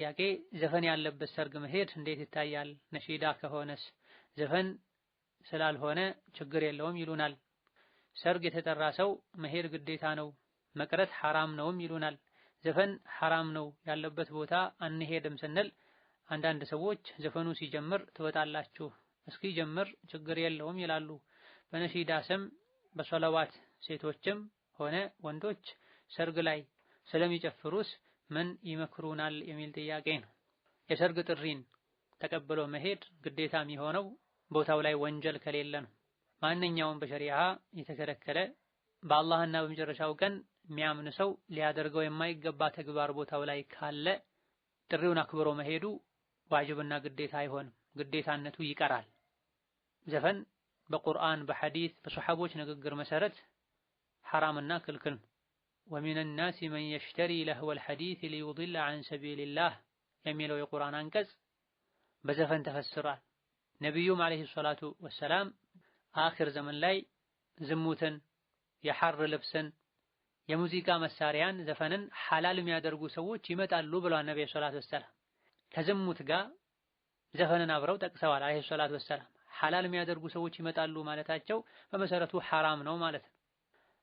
ጥያቄ ዘፈን ያለበት ሰርግ መሄድ እንዴት ይታያል? ነሺዳ ከሆነስ? ዘፈን ስላልሆነ ችግር የለውም ይሉናል። ሰርግ የተጠራ ሰው መሄድ ግዴታ ነው፣ መቅረት ሐራም ነውም ይሉናል። ዘፈን ሐራም ነው ያለበት ቦታ አንሄድም ስንል አንዳንድ ሰዎች ዘፈኑ ሲጀምር ትወጣላችሁ እስኪጀምር ችግር የለውም ይላሉ። በነሺዳ ስም በሰለዋት ሴቶችም ሆነ ወንዶች ሰርግ ላይ ስለሚጨፍሩስ ምን ይመክሩናል የሚል ጥያቄ ነው። የሰርግ ጥሪን ተቀብሎ መሄድ ግዴታ የሚሆነው ቦታው ላይ ወንጀል ከሌለ ነው። ማንኛውም በሸሪዓ የተከለከለ በአላህና በመጨረሻው ቀን የሚያምን ሰው ሊያደርገው የማይገባ ተግባር ቦታው ላይ ካለ ጥሪውን አክብሮ መሄዱ ዋጅብና ግዴታ አይሆንም፣ ግዴታነቱ ይቀራል። ዘፈን በቁርአን በሐዲስ በሰሐቦች ንግግር መሰረት ሐራምና ክልክል ነው። ወሚነ ናሲ መን የሽተሪ ለህወል ሐዲስ ሊዩድለ ዐን ሰቢልላህ የሚለው የቁርአን አንቀጽ በዘፈን ተፈስሯል። ነቢዩም ዓለይሂ ሰላቱ ወሰላም አኺር ዘመን ላይ ዝሙትን፣ የሐር ልብስን፣ የሙዚቃ መሳሪያን፣ ዘፈንን ሐላል የሚያደርጉ ሰዎች ይመጣሉ ብለዋል ነብዩ ሰለላሁ ዐለይሂ ወሰለም። ከዝሙት ጋር ዘፈንን አብረው ጠቅሰዋል ዓለይሂ ሰላቱ ወሰላም። ሐላል የሚያደርጉ ሰዎች ይመጣሉ ማለታቸው በመሰረቱ ሐራም ነው ማለት ነው።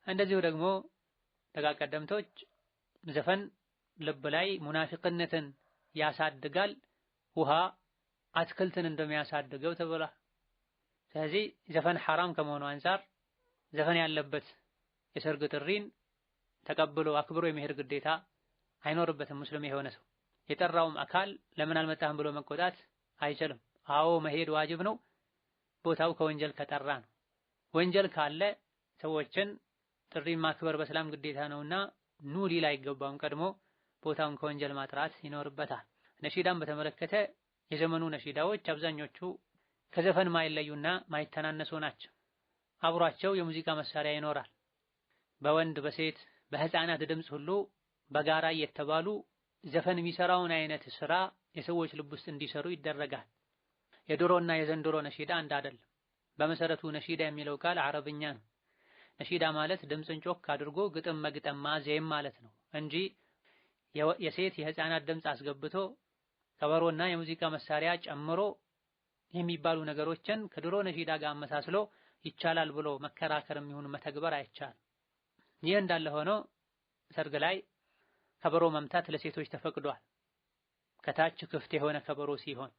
እንደዚሁ ደግሞ ደጋግ ቀደምቶች ዘፈን ልብ ላይ ሙናፊቅነትን ያሳድጋል፣ ውሃ አትክልትን እንደሚያሳድገው ተብሏል። ስለዚህ ዘፈን ሐራም ከመሆኑ አንፃር ዘፈን ያለበት የሰርግ ጥሪን ተቀብሎ አክብሮ የመሄድ ግዴታ አይኖርበትም። ሙስሊም የሆነ ሰው የጠራውም አካል ለምን አልመጣህም ብሎ መቆጣት አይችልም። አዎ መሄድ ዋጅብ ነው፣ ቦታው ከወንጀል ከጠራ ነው። ወንጀል ካለ ሰዎችን ጥሪ ማክበር በሰላም ግዴታ ነውና ኑ ሊል አይገባም። ቀድሞ ቦታውን ከወንጀል ማጥራት ይኖርበታል። ነሺዳን በተመለከተ የዘመኑ ነሺዳዎች አብዛኞቹ ከዘፈን ማይለዩና ማይተናነሱ ናቸው። አብሯቸው የሙዚቃ መሳሪያ ይኖራል። በወንድ በሴት በህፃናት ድምፅ ሁሉ በጋራ እየተባሉ ዘፈን የሚሰራውን አይነት ስራ የሰዎች ልብ ውስጥ እንዲሰሩ ይደረጋል። የድሮና የዘንድሮ ነሺዳ አንድ አይደለም። በመሰረቱ ነሺዳ የሚለው ቃል አረብኛ ነው። ነሺዳ ማለት ድምፅን ጮክ አድርጎ ግጥም መግጠም ማዜም ማለት ነው እንጂ የሴት የህፃናት ድምፅ አስገብቶ ከበሮና የሙዚቃ መሳሪያ ጨምሮ የሚባሉ ነገሮችን ከድሮ ነሺዳ ጋር አመሳስሎ ይቻላል ብሎ መከራከር የሚሆን መተግበር አይቻልም። ይህ እንዳለ ሆኖ ሰርግ ላይ ከበሮ መምታት ለሴቶች ተፈቅዷል። ከታች ክፍት የሆነ ከበሮ ሲሆን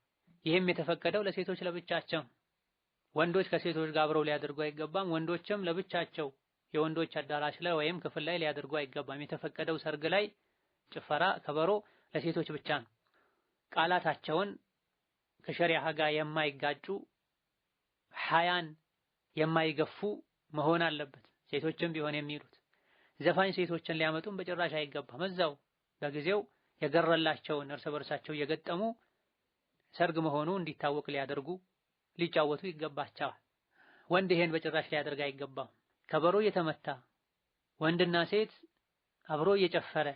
ይህም የተፈቀደው ለሴቶች ለብቻቸው። ወንዶች ከሴቶች ጋር አብረው ሊያደርጉ አይገባም። ወንዶችም ለብቻቸው የወንዶች አዳራሽ ላይ ወይም ክፍል ላይ ሊያደርጉ አይገባም። የተፈቀደው ሰርግ ላይ ጭፈራ፣ ከበሮ ለሴቶች ብቻ ነው። ቃላታቸውን ከሸሪዓ ጋር የማይጋጩ ሐያን የማይገፉ መሆን አለበት። ሴቶችም ቢሆን የሚሉት ዘፋኝ ሴቶችን ሊያመጡም በጭራሽ አይገባም። እዛው በጊዜው የገረላቸውን እርስ በርሳቸው እየገጠሙ ሰርግ መሆኑ እንዲታወቅ ሊያደርጉ ሊጫወቱ ይገባቸዋል። ወንድ ይሄን በጭራሽ ሊያደርግ አይገባም። ከበሮ እየተመታ ወንድና ሴት አብሮ እየጨፈረ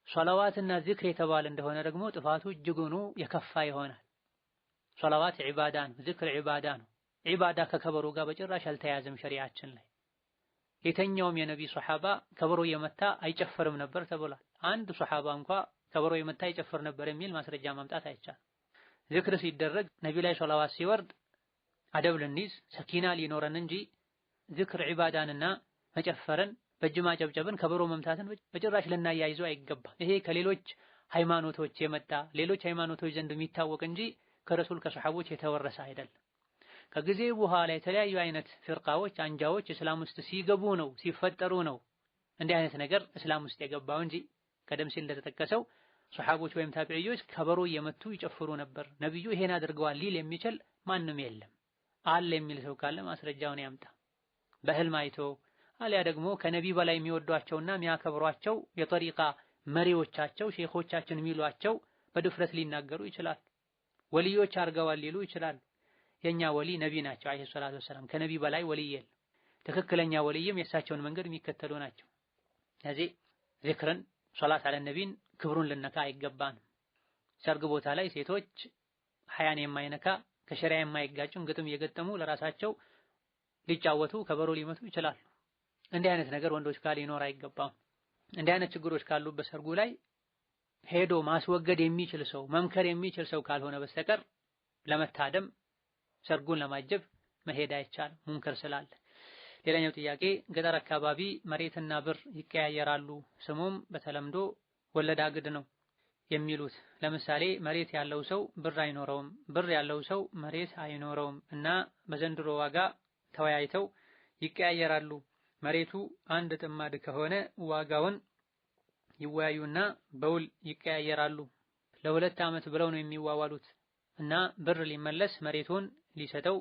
ሶላዋትና ዚክር የተባለ እንደሆነ ደግሞ ጥፋቱ እጅጉኑ የከፋ ይሆናል። ሶላዋት ዒባዳ ነው፣ ዚክር ዒባዳ ነው። ዒባዳ ከከበሮ ጋር በጭራሽ አልተያዘም ሸሪዓችን ላይ። የተኛውም የነቢ ሷሐባ ከበሮ እየመታ አይጨፍርም ነበር ተብሏል። አንድ ሷሐባ እንኳ ከበሮ እየመታ አይጨፍር ነበር የሚል ማስረጃ ማምጣት አይቻልም። ዚክር ሲደረግ ነቢ ላይ ሶላዋት ሲወርድ አደብ ልንይዝ ሰኪና ሊኖረን እንጂ ዚክር ዒባዳንና መጨፈርን በእጅ ማጨብጨብን ከበሮ መምታትን በጭራሽ ልናያይዘው አይገባም። ይሄ ከሌሎች ሃይማኖቶች የመጣ ሌሎች ሃይማኖቶች ዘንድ የሚታወቅ እንጂ ከረሱል ከሰሐቦች የተወረሰ አይደለም። ከጊዜ በኋላ የተለያዩ አይነት ፍርቃዎች አንጃዎች እስላም ውስጥ ሲገቡ ነው ሲፈጠሩ ነው እንዲህ አይነት ነገር እስላም ውስጥ የገባው እንጂ ቀደም ሲል እንደተጠቀሰው ሰሐቦች ወይም ታቢዒዎች ከበሮ እየመቱ ይጨፍሩ ነበር፣ ነብዩ ይሄን አድርገዋል ሊል የሚችል ማንም የለም። አለ የሚል ሰው ካለ ማስረጃውን ያምጣ። በህልም አይቶ አሊያ ደግሞ ከነቢ በላይ የሚወዷቸውና የሚያከብሯቸው የጠሪቃ መሪዎቻቸው ሼኾቻችን የሚሏቸው በድፍረት ሊናገሩ ይችላል። ወልዮች አድርገዋል ሊሉ ይችላል። የኛ ወሊ ነቢ ናቸው አለይሂ ሰላቱ ወሰላም። ከነቢ በላይ ወልይ የለም። ትክክለኛ ወልይም የእሳቸውን መንገድ የሚከተሉ ናቸው። ስለዚህ ዚክርን ሶላት አለ ነቢን ክብሩን ልነካ አይገባንም። ሰርግ ቦታ ላይ ሴቶች ሐያን የማይነካ ከሸሪዓ የማይጋጩን ግጥም እየገጠሙ ለራሳቸው ሊጫወቱ ከበሮ ሊመቱ ይችላሉ። እንዲህ አይነት ነገር ወንዶች ጋር ሊኖር አይገባም። እንዲህ አይነት ችግሮች ካሉበት ሰርጉ ላይ ሄዶ ማስወገድ የሚችል ሰው መምከር የሚችል ሰው ካልሆነ በስተቀር ለመታደም ሰርጉን ለማጀብ መሄድ አይቻልም፣ ሙንከር ስላለ። ሌላኛው ጥያቄ ገጠር አካባቢ መሬትና ብር ይቀያየራሉ፣ ስሙም በተለምዶ ወለድ አግድ ነው የሚሉት። ለምሳሌ መሬት ያለው ሰው ብር አይኖረውም፣ ብር ያለው ሰው መሬት አይኖረውም እና በዘንድሮ ዋጋ ተወያይተው ይቀያየራሉ። መሬቱ አንድ ጥማድ ከሆነ ዋጋውን ይወያዩና በውል ይቀያየራሉ። ለ2 ዓመት ብለው ነው የሚዋዋሉት እና ብር ሊመለስ መሬቱን ሊሰጠው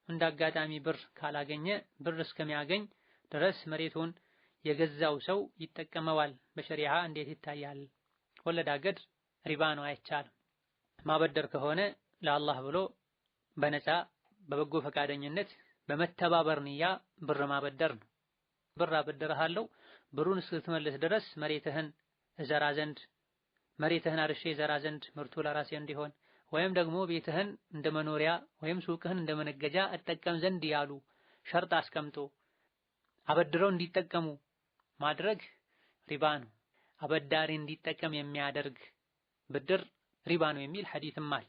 እንዳጋጣሚ ብር ካላገኘ ብር እስከሚያገኝ ድረስ መሬቱን የገዛው ሰው ይጠቀመዋል። በሸሪዓ እንዴት ይታያል? ወለድ አገድ ሪባ ነው፣ አይቻልም። ማበደር ከሆነ ለአላህ ብሎ በነፃ በበጎ ፈቃደኝነት በመተባበር ንያ ብር ማበደር ነው። ብር አበድርሃለሁ ብሩን እስክትመልስ ድረስ መሬትህን እዘራ ዘንድ መሬትህን አርሼ እዘራ ዘንድ ምርቱ ለራሴ እንዲሆን ወይም ደግሞ ቤትህን እንደ መኖሪያ ወይም ሱቅህን እንደ መነገጃ እጠቀም ዘንድ ያሉ ሸርጥ አስቀምጦ አበድረው እንዲጠቀሙ ማድረግ ሪባ ነው። አበዳሪ እንዲጠቀም የሚያደርግ ብድር ሪባ ነው የሚል ሐዲስም አለ።